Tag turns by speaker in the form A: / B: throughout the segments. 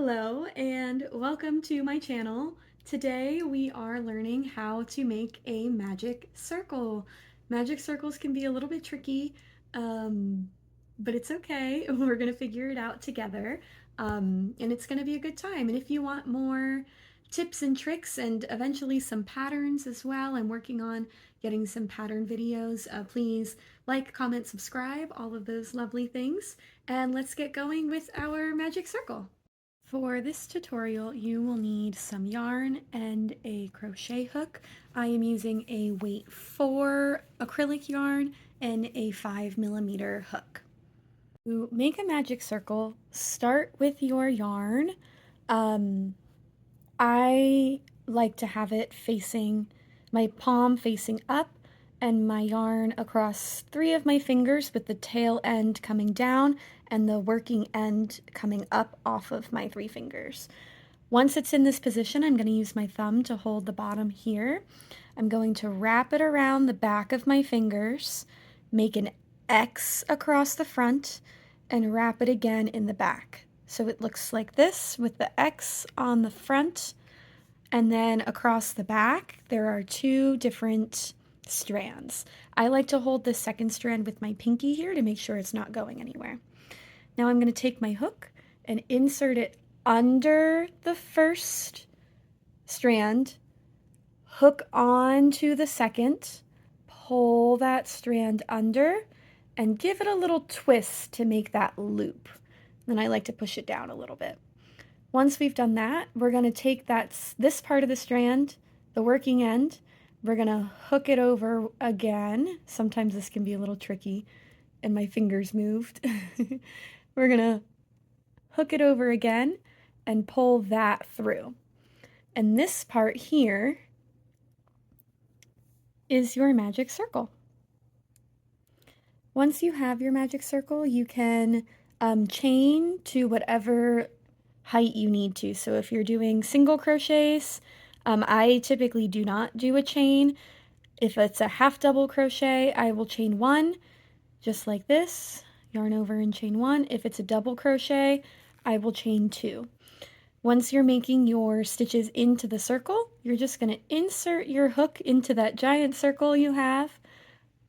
A: Hello and welcome to my channel. Today we are learning how to make a magic circle. Magic circles can be a little bit tricky, but it's okay. We're gonna figure it out together, and it's gonna be a good time. And if you want more tips and tricks and eventually some patterns as well, I'm working on getting some pattern videos. Please like, comment, subscribe, all of those lovely things. And let's get going with our magic circle. For this tutorial, you will need some yarn and a crochet hook. I am using a weight 4 acrylic yarn and a 5mm hook. To make a magic circle, start with your yarn. I like to have it facing, my palm facing up, and my yarn across 3 of my fingers with the tail end coming down and the working end coming up off of my 3 fingers. Once it's in this position, I'm going to use my thumb to hold the bottom here. I'm going to wrap it around the back of my fingers, make an X across the front, and wrap it again in the back. So it looks like this with the X on the front, and then across the back there are 2 different strands. I like to hold the second strand with my pinky here to make sure it's not going anywhere. Now I'm going to take my hook and insert it under the first strand, hook onto the second, pull that strand under, and give it a little twist to make that loop. Then I like to push it down a little bit. Once we've done that, we're going to take this part of the strand, the working end, we're going to hook it over again. Sometimes this can be a little tricky and my fingers moved. We're going to hook it over again and pull that through. And this part here is your magic circle. Once you have your magic circle, you can chain to whatever height you need to. So if you're doing single crochets, I typically do not do a chain. If it's a half double crochet, I will chain 1, just like this, yarn over and chain 1. If it's a double crochet, I will chain 2. Once you're making your stitches into the circle, you're just going to insert your hook into that giant circle you have,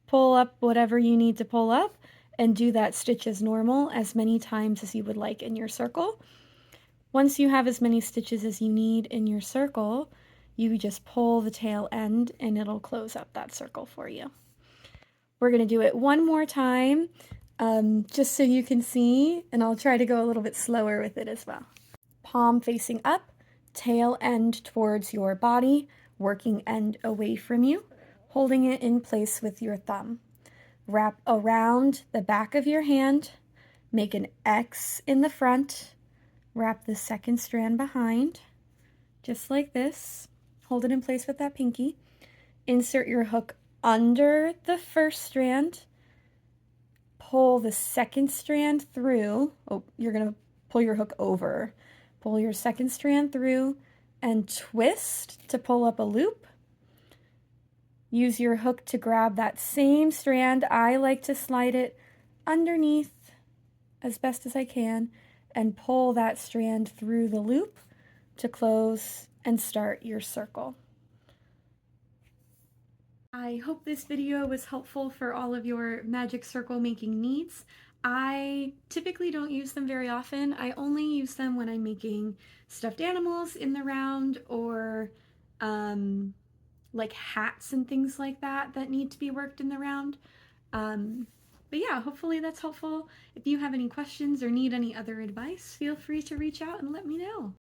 A: pull up whatever you need to pull up, and do that stitch as normal as many times as you would like in your circle. Once you have as many stitches as you need in your circle, you just pull the tail end and it'll close up that circle for you. We're going to do it one more time, just so you can see, and I'll try to go a little bit slower with it as well. Palm facing up, tail end towards your body, working end away from you, holding it in place with your thumb. Wrap around the back of your hand, make an X in the front, wrap the second strand behind, just like this. Hold it in place with that pinky. Insert your hook under the first strand, pull the second strand through. Oh, you're going to pull your hook over. Pull your second strand through and twist to pull up a loop. Use your hook to grab that same strand. I like to slide it underneath as best as I can and pull that strand through the loop to close and start your circle. I hope this video was helpful for all of your magic circle making needs. I typically don't use them very often. I only use them when I'm making stuffed animals in the round, or like hats and things like that that need to be worked in the round. But yeah, hopefully that's helpful. If you have any questions or need any other advice, feel free to reach out and let me know.